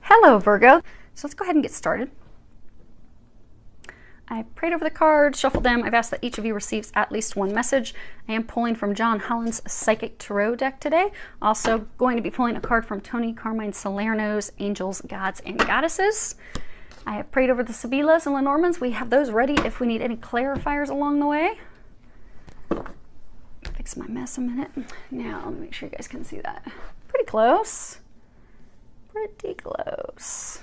Hello, Virgo. So let's go ahead and get started. I prayed over the cards, shuffled them. I've asked that each of you receives at least one message. I am pulling from John Holland's Psychic Tarot deck today. Also going to be pulling a card from Tony Carmine Salerno's Angels, Gods, and Goddesses. I have prayed over the Sibillas and Lenormands. We have those ready if we need any clarifiers along the way. Fix my mess a minute. Now, let me make sure you guys can see that. Pretty close. Pretty close.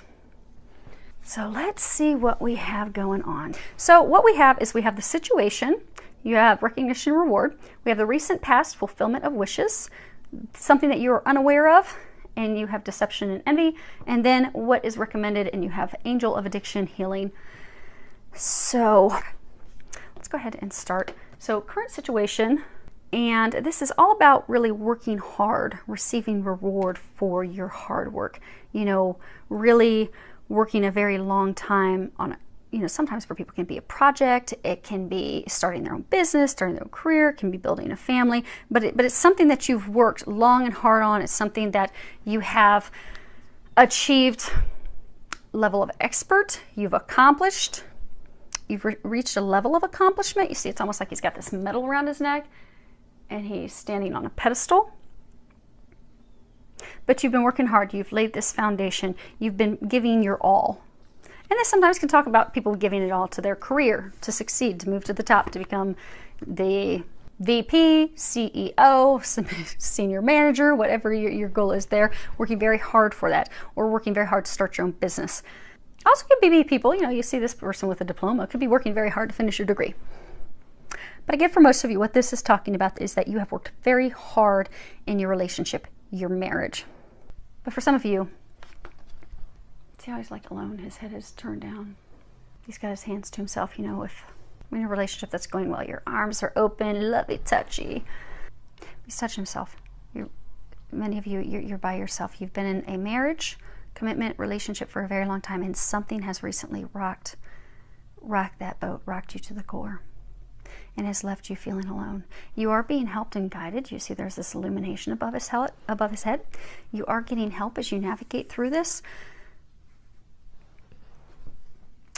So let's see what we have going on. So what we have is we have the situation, you have recognition and reward, we have the recent past fulfillment of wishes, something that you are unaware of, and you have deception and envy, and then what is recommended, and you have angel of addiction, healing. So let's go ahead and start. So current situation, and this is all about really working hard, receiving reward for your hard work. You know, really working a very long time on, sometimes for people it can be a project, it can be starting their own business, starting their own career, it can be building a family, but it's something that you've worked long and hard on. It's something that you have achieved level of expert, you've accomplished, you've reached a level of accomplishment. You see, it's almost like he's got this medal around his neck and he's standing on a pedestal. But you've been working hard, you've laid this foundation, you've been giving your all. And this sometimes can talk about people giving it all to their career, to succeed, to move to the top, to become the VP, CEO, senior manager, whatever your goal is there, working very hard for that, or working very hard to start your own business. Also could be people, you see this person with a diploma, could be working very hard to finish your degree. But again, for most of you, what this is talking about is that you have worked very hard in your relationship, your marriage. But for some of you, see how he's like alone, his head is turned down. He's got his hands to himself, if in a relationship that's going well, your arms are open, lovey touchy. He's touching himself. Many of you, you're by yourself. You've been in a marriage, commitment, relationship for a very long time, and something has recently rocked that boat, rocked you to the core, and has left you feeling alone. You are being helped and guided. You see there's this illumination above his head. You are getting help as you navigate through this.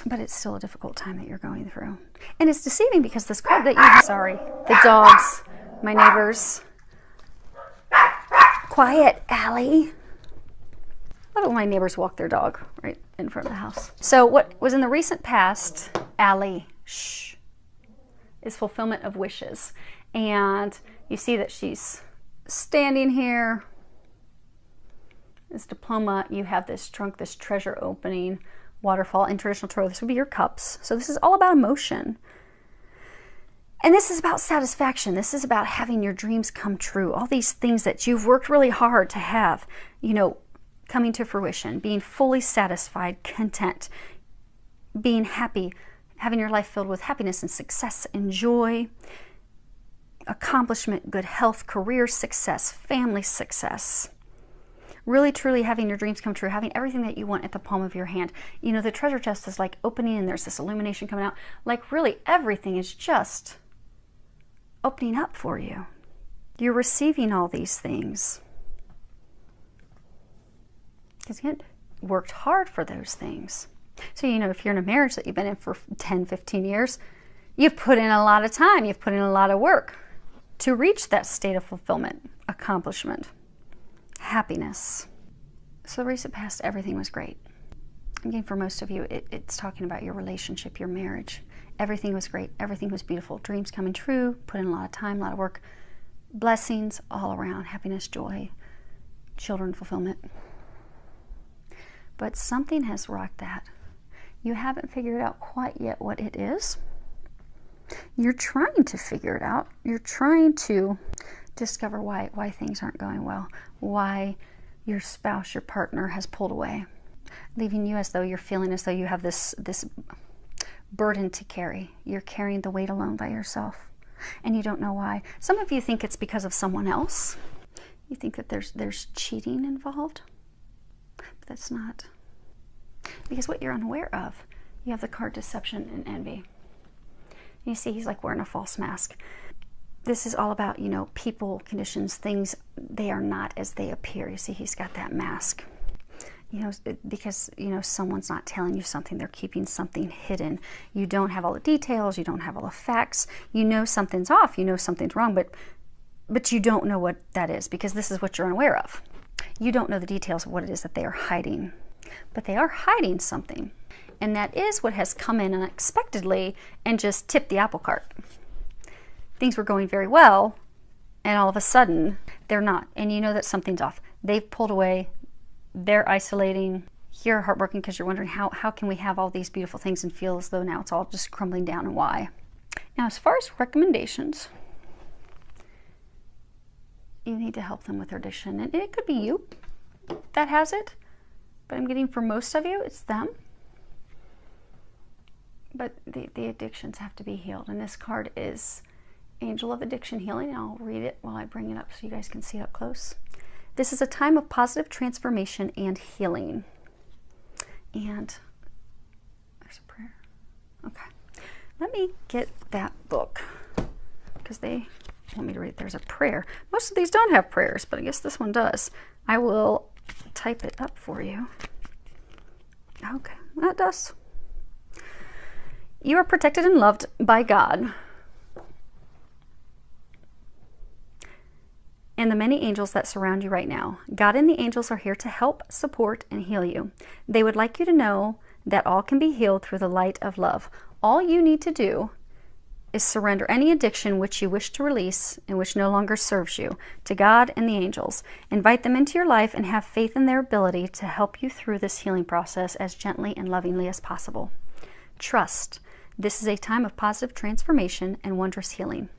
But it's still a difficult time that you're going through. And it's deceiving because this card that the dogs, my neighbors. Quiet, Allie. I love it when my neighbors walk their dog right in front of the house. So what was in the recent past, Allie, shh, is fulfillment of wishes. And you see that she's standing here. This diploma, you have this trunk, this treasure opening, waterfall. In traditional tarot, this would be your cups. So this is all about emotion. And this is about satisfaction. This is about having your dreams come true. All these things that you've worked really hard to have, coming to fruition, being fully satisfied, content, being happy, having your life filled with happiness and success and joy, accomplishment, good health, career success, family success. Really, truly having your dreams come true, having everything that you want at the palm of your hand. The treasure chest is like opening and there's this illumination coming out. Like really everything is just opening up for you. You're receiving all these things. Because you worked hard for those things. So, if you're in a marriage that you've been in for 10, 15 years, you've put in a lot of time, you've put in a lot of work to reach that state of fulfillment, accomplishment, happiness. So the recent past, everything was great. Again, for most of you, it's talking about your relationship, your marriage. Everything was great, everything was beautiful, dreams coming true, put in a lot of time, a lot of work, blessings all around, happiness, joy, children, fulfillment. But something has rocked that. You haven't figured out quite yet what it is. You're trying to figure it out. You're trying to discover why things aren't going well, why your spouse, your partner has pulled away, leaving you as though you're feeling as though you have this burden to carry. You're carrying the weight alone by yourself, and you don't know why. Some of you think it's because of someone else. You think that there's cheating involved, but that's not. Because what you're unaware of, you have the card deception and envy. You see he's like wearing a false mask. This is all about, people, conditions, things, they are not as they appear. You see he's got that mask. because, someone's not telling you something, they're keeping something hidden. You don't have all the details, you don't have all the facts, something's off, something's wrong, but you don't know what that is, because this is what you're unaware of. You don't know the details of what it is that they are hiding, but they are hiding something. And that is what has come in unexpectedly and just tipped the apple cart. Things were going very well, and all of a sudden, they're not. And you know that something's off. They've pulled away. They're isolating. You're heartbroken because you're wondering, how can we have all these beautiful things and feel as though now it's all just crumbling down, and why? Now, as far as recommendations, you need to help them with their addiction. And it could be you that has it, but I'm getting for most of you, it's them. But the addictions have to be healed. And this card is Angel of Addiction Healing. I'll read it while I bring it up so you guys can see it up close. This is a time of positive transformation and healing. And there's a prayer. Okay. Let me get that book because they want me to read. There's a prayer. Most of these don't have prayers, but I guess this one does. I will type it up for you. Okay, that does. You are protected and loved by God and the many angels that surround you right now. God and the angels are here to help, support, and heal you. They would like you to know that all can be healed through the light of love. All you need to do is surrender any addiction which you wish to release and which no longer serves you to God and the angels. Invite them into your life and have faith in their ability to help you through this healing process as gently and lovingly as possible. Trust. This is a time of positive transformation and wondrous healing.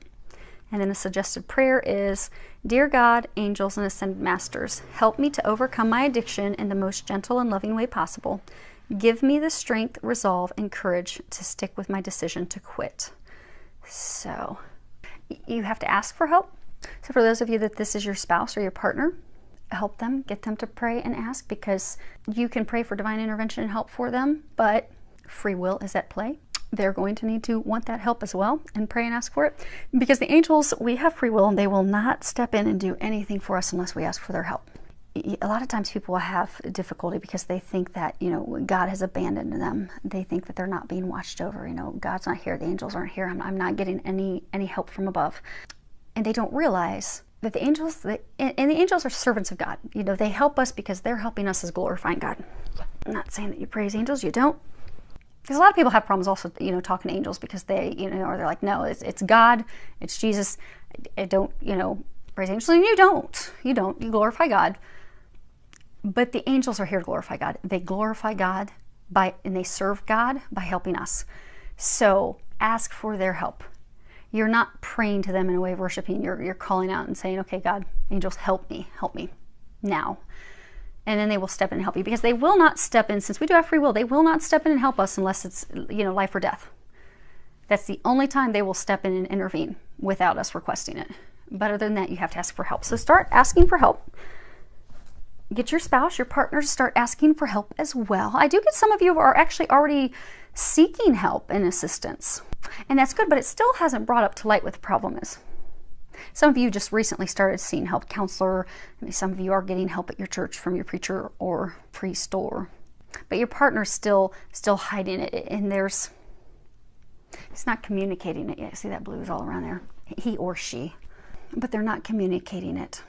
And then a suggested prayer is, Dear God, angels, and ascended masters, help me to overcome my addiction in the most gentle and loving way possible. Give me the strength, resolve, and courage to stick with my decision to quit. So you have to ask for help. So for those of you that this is your spouse or your partner, help them, get them to pray and ask, because you can pray for divine intervention and help for them, but free will is at play. They're going to need to want that help as well and pray and ask for it, because the angels, we have free will and they will not step in and do anything for us unless we ask for their help. A lot of times people will have difficulty because they think that, God has abandoned them. They think that they're not being watched over. God's not here. The angels aren't here. I'm not getting any help from above. And they don't realize that the angels, and the angels are servants of God. They help us because they're helping us as glorifying God. I'm not saying that you praise angels. You don't. Because a lot of people have problems also, talking to angels because they, or they're like, no, it's God, it's Jesus. I don't, praise angels. And you don't. You glorify God. But the angels are here to glorify God. They glorify God and they serve God by helping us. So ask for their help. You're not praying to them in a way of worshiping. You're calling out and saying, okay, God, angels, help me now. And then they will step in and help you, because they will not step in, since we do have free will, they will not step in and help us unless it's, life or death. That's the only time they will step in and intervene without us requesting it. But other than that, you have to ask for help. So start asking for help. Get your spouse, your partner to start asking for help as well. I do get some of you who are actually already seeking help and assistance. And that's good, but it still hasn't brought up to light what the problem is. Some of you just recently started seeing help, counselor. Maybe some of you are getting help at your church from your preacher or priest, but your partner's still hiding it, and it's not communicating it yet. See that blue is all around there. He or she, but they're not communicating it.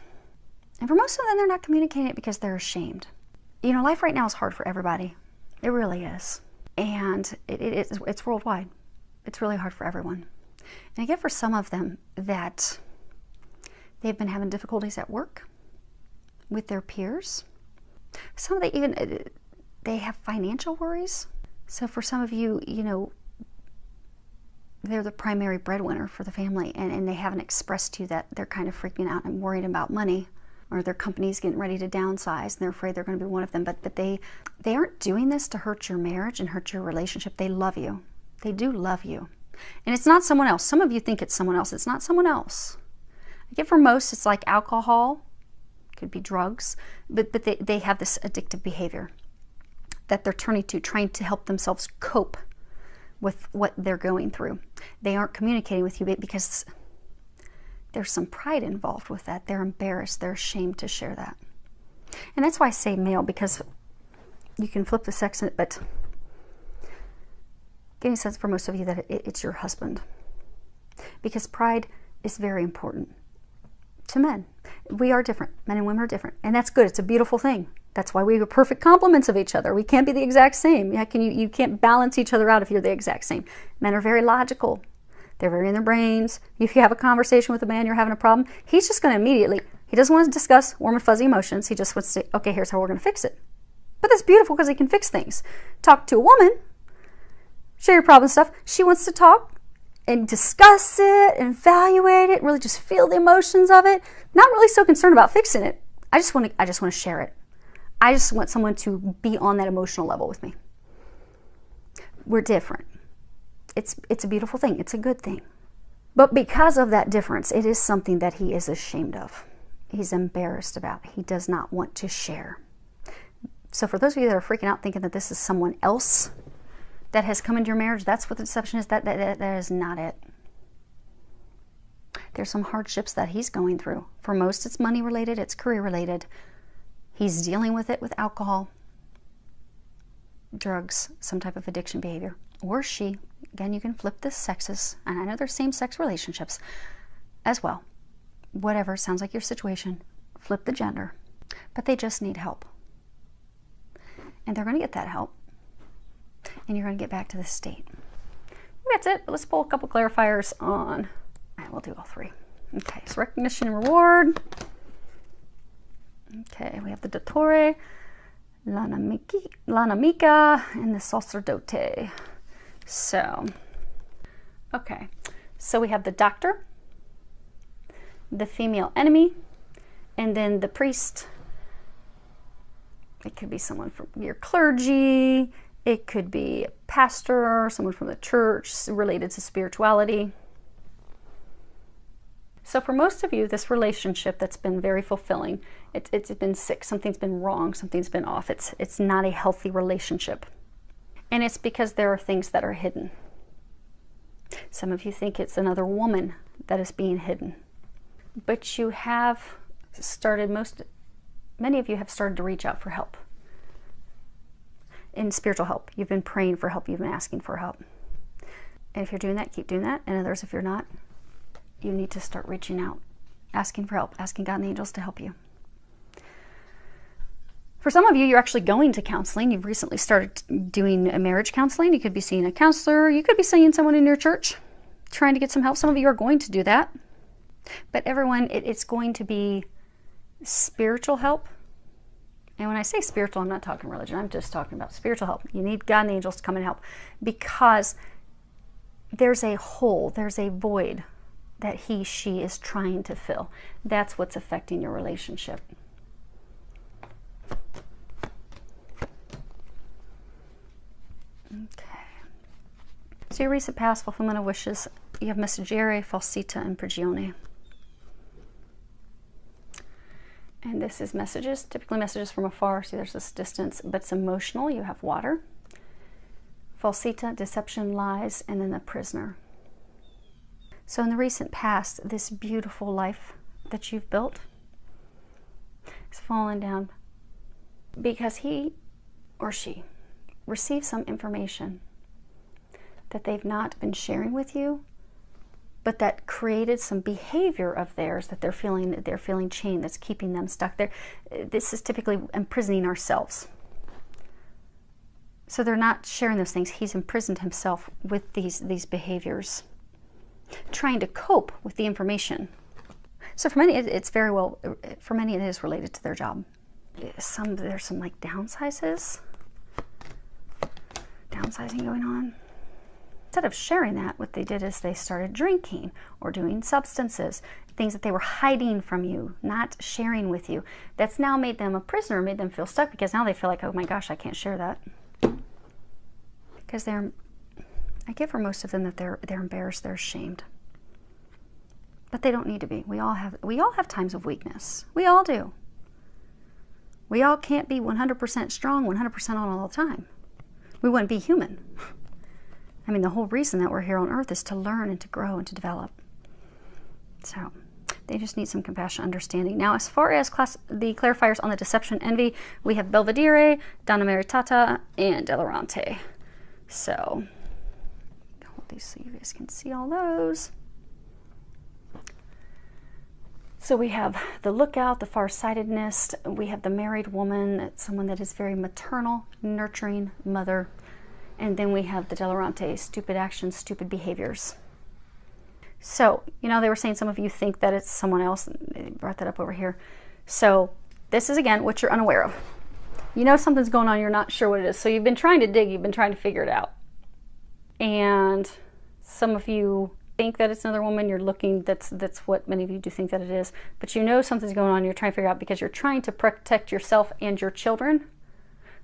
And for most of them, they're not communicating it because they're ashamed. Life right now is hard for everybody. It really is. And it's worldwide. It's really hard for everyone. And I get for some of them that they've been having difficulties at work with their peers. Some of them they have financial worries. So for some of you, they're the primary breadwinner for the family, and they haven't expressed to you that they're kind of freaking out and worried about money, or their company's getting ready to downsize and they're afraid they're going to be one of them. But they aren't doing this to hurt your marriage and hurt your relationship. They love you. They do love you. And it's not someone else. Some of you think it's someone else. It's not someone else. I get for most, it's like alcohol, could be drugs, but they have this addictive behavior that they're turning to, trying to help themselves cope with what they're going through. They aren't communicating with you because there's some pride involved with that. They're embarrassed. They're ashamed to share that. And that's why I say male, because You can flip the sex, but getting a sense for most of you that it's your husband. Because pride is very important to men. We are different. Men and women are different. And that's good. It's a beautiful thing. That's why we are perfect complements of each other. We can't be the exact same. You can't balance each other out if you're the exact same. Men are very logical. They're very in their brains. If you have a conversation with a man, you're having a problem, he's just going to immediately, he doesn't want to discuss warm and fuzzy emotions. He just wants to say, okay, here's how we're going to fix it. But that's beautiful because he can fix things. Talk to a woman, share your problem stuff. She wants to talk and discuss it and evaluate it, really just feel the emotions of it. Not really so concerned about fixing it. I just want to share it. I just want someone to be on that emotional level with me. We're different. It's a beautiful thing. It's a good thing. But because of that difference, it is something that he is ashamed of. He's embarrassed about. He does not want to share. So for those of you that are freaking out thinking that this is someone else that has come into your marriage, that's what the deception is. That is not it. There's some hardships that he's going through. For most, it's money related. It's career related. He's dealing with it with alcohol, drugs, some type of addiction behavior. Or she. Again, you can flip the sexes. And I know there's same-sex relationships as well. Whatever, sounds like your situation. Flip the gender. But they just need help. And they're going to get that help. And you're going to get back to this state. That's it. Let's pull a couple clarifiers on. All right, we'll do all three. Okay, so recognition and reward. Okay, we have the Dottore, l'Animica, and the Sacerdote. So, okay. So we have the doctor, the female enemy, and then the priest. It could be someone from your clergy. It could be a pastor, someone from the church related to spirituality. So for most of you, this relationship that's been very fulfilling, it's been sick, something's been wrong, something's been off. It's not a healthy relationship. And it's because there are things that are hidden. Some of you think it's another woman that is being hidden. But you have started, many of you have started to reach out for help. In spiritual help. You've been praying for help. You've been asking for help. And if you're doing that, keep doing that. And others, if you're not, you need to start reaching out, asking for help, asking God and the angels to help you. For some of you, you're actually going to counseling. You've recently started doing a marriage counseling. You could be seeing a counselor. You could be seeing someone in your church trying to get some help. Some of you are going to do that. But everyone, it's going to be spiritual help. And when I say spiritual, I'm not talking religion. I'm just talking about spiritual help. You need God and the angels to come and help. Because there's a hole, there's a void that she is trying to fill. That's what's affecting your relationship. Okay. So your recent past, fulfillment of wishes, you have Messaggere, Falsita, and Prigione. And this is messages, typically messages from afar. See, there's this distance, but it's emotional. You have water. Falsita, deception, lies, and then the prisoner. So in the recent past, this beautiful life that you've built is fallen down because he or she received some information that they've not been sharing with you, but that created some behavior of theirs that they're feeling chained, that's keeping them stuck there. This is typically imprisoning ourselves. So they're not sharing those things. He's imprisoned himself with these behaviors, trying to cope with the information. So for many, it's very well, for many it is related to their job. There's some like downsizing going on. Instead of sharing that, what they did is they started drinking or doing substances, things that they were hiding from you, not sharing with you. That's now made them a prisoner, made them feel stuck, because now they feel like, oh my gosh, I can't share that. Because I get for most of them that they're embarrassed, they're ashamed. But they don't need to be. We all have times of weakness. We all do. We all can't be 100% strong, 100% on all the time. We wouldn't be human. The whole reason that we're here on earth is to learn and to grow and to develop. So They just need some compassion, understanding. Now, as far as the clarifiers on the deception, envy, we have Belvedere, Donna Maritata, and Delarante. So, hold these so you guys can see all those. So we have the lookout, the farsightedness. We have the married woman, someone that is very maternal, nurturing mother. And then we have the Delarante, stupid actions, stupid behaviors. So, you know, they were saying some of you think that it's someone else. They brought that up over here. So this is, again, what you're unaware of. You know something's going on, you're not sure what it is. So you've been trying to dig, you've been trying to figure it out. And some of you think that it's another woman, you're looking, that's what many of you do think that it is. But you know something's going on, you're trying to figure out because you're trying to protect yourself and your children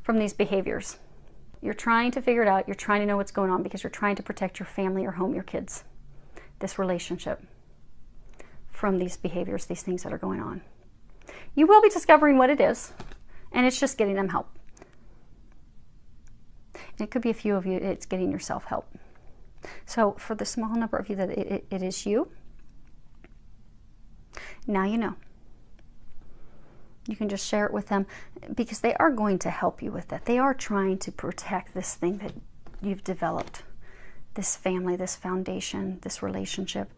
from these behaviors. You're trying to figure it out, you're trying to know what's going on because you're trying to protect your family, your home, your kids. This relationship from these behaviors, these things that are going on. You will be discovering what it is, and it's just getting them help. And it could be a few of you, it's getting yourself help. So for the small number of you that it is you, now you know. You can just share it with them because they are going to help you with that. They are trying to protect this thing that you've developed. This family, this foundation, this relationship,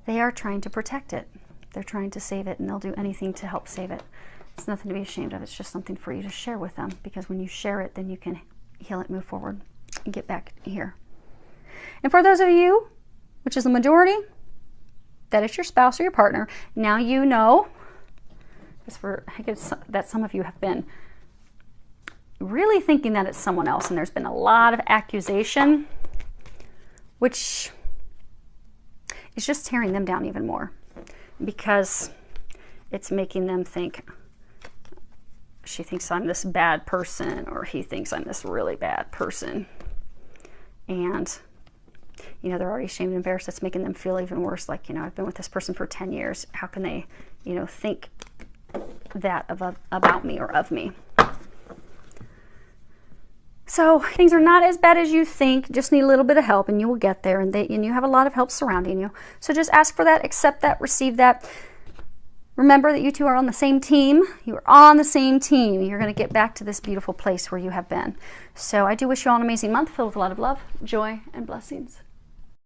they are trying to protect it. They're trying to save it, and they'll do anything to help save it. It's nothing to be ashamed of. It's just something for you to share with them, because when you share it, then you can heal it, move forward, and get back here. And for those of you, which is the majority, that it's your spouse or your partner, now you know, I guess that some of you have been really thinking that it's someone else, and there's been a lot of accusation, which is just tearing them down even more because it's making them think, she thinks I'm this bad person, or he thinks I'm this really bad person. And, you know, they're already ashamed and embarrassed. It's making them feel even worse. Like, you know, I've been with this person for 10 years. How can they, you know, think that about me or of me? So things are not as bad as you think. Just need a little bit of help, and you will get there. And you have a lot of help surrounding you. So just ask for that, accept that, receive that. Remember that you two are on the same team. You are on the same team. You're going to get back to this beautiful place where you have been. So I do wish you all an amazing month filled with a lot of love, joy, and blessings.